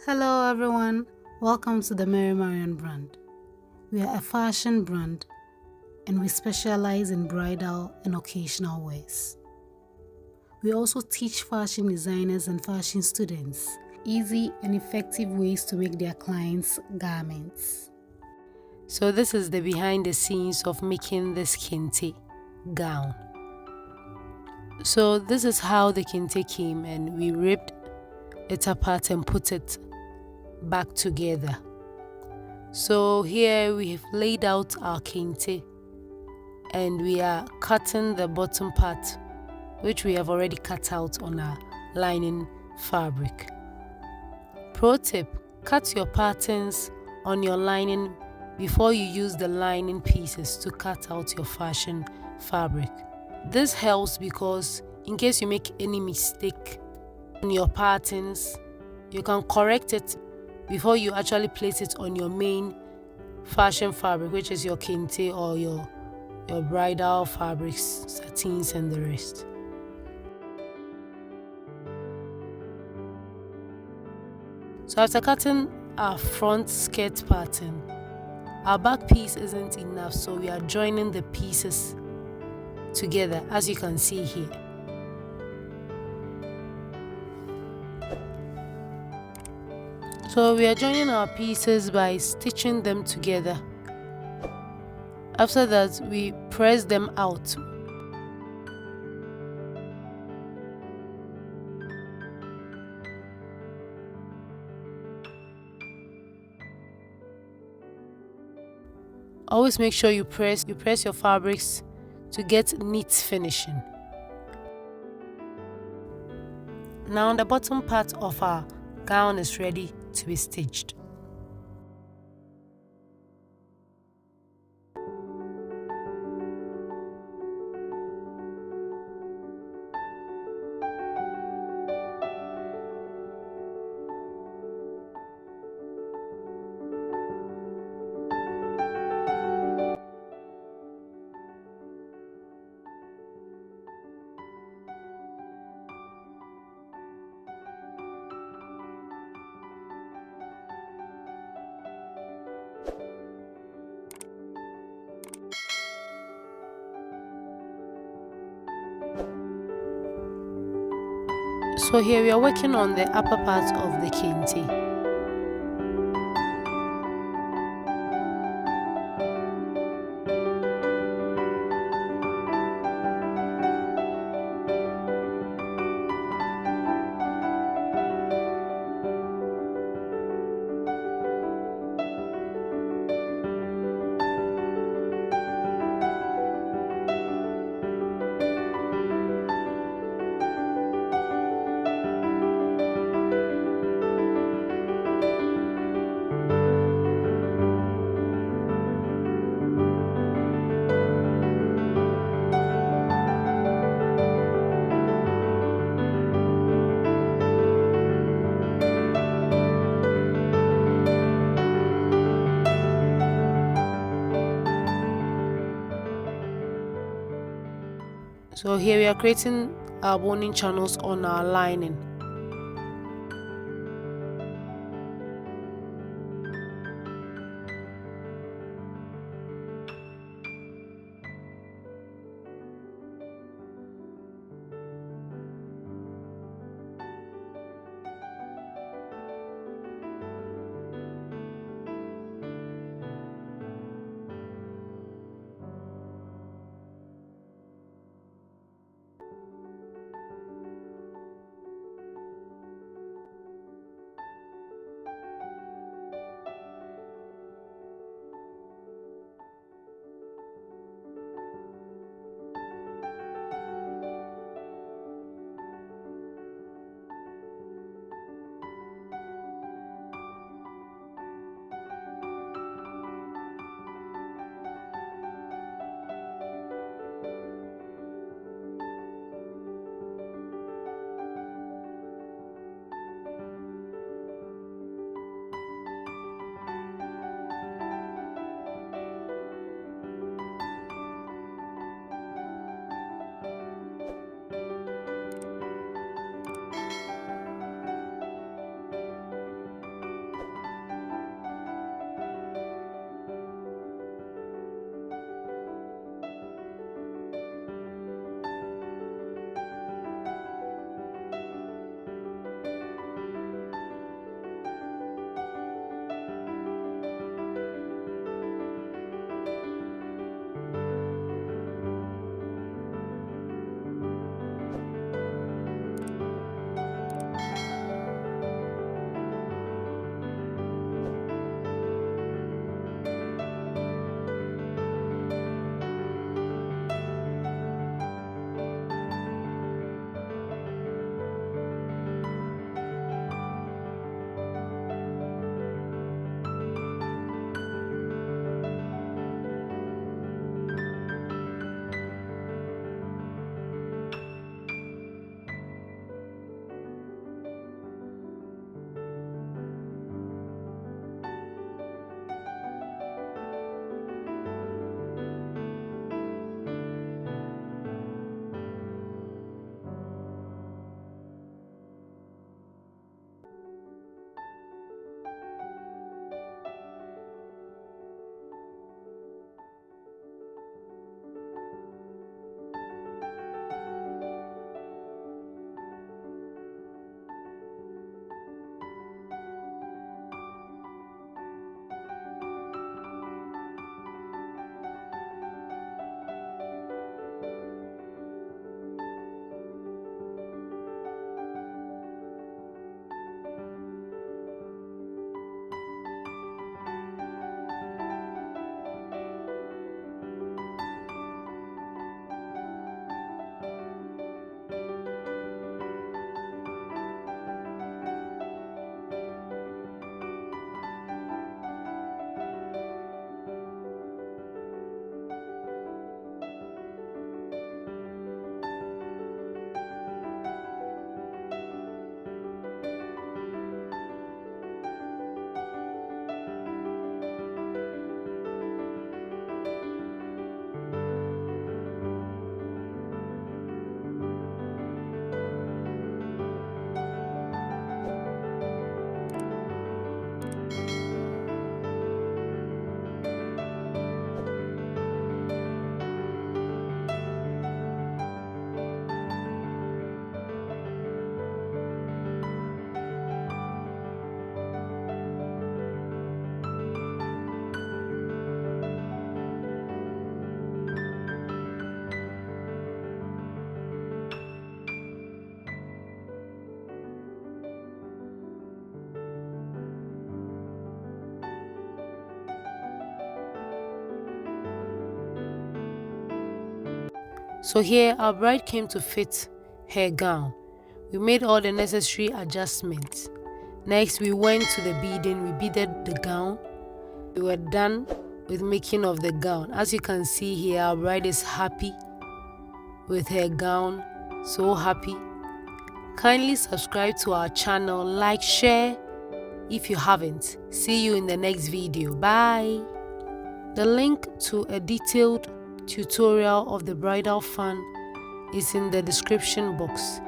Hello everyone, welcome to the Marymarian brand. We are a fashion brand and we specialize in bridal and occasional wears. We also teach fashion designers and fashion students easy and effective ways to make their clients' garments. So this is the behind the scenes of making this kente gown. So this is how the kente came, and we ripped it apart and put it back together. So here we have laid out our kente and we are cutting the bottom part, which we have already cut out on our lining fabric. Pro tip: cut your patterns on your lining before you use the lining pieces to cut out your fashion fabric. This helps because in case you make any mistake on your patterns, you can correct it before you actually place it on your main fashion fabric, which is your kente or your bridal fabrics, satins and the rest. So after cutting our front skirt pattern, our back piece isn't enough, so we are joining the pieces together, as you can see here. So we are joining our pieces by stitching them together. After that, we press them out. Always make sure you press your fabrics to get neat finishing. Now the bottom part of our gown is ready to be stitched. So here we are working on the upper part of the kente. So here we are creating our boning channels on our lining. So here our bride came to fit her gown. We made all the necessary adjustments. Next we went to the beading. We beaded the gown. We were done with making of the gown. As you can see here, our bride is happy with her gown, so happy. Kindly subscribe to our channel, like, share if you haven't. See you in the next video. Bye. The link to a detailed tutorial of the bridal fan is in the description box.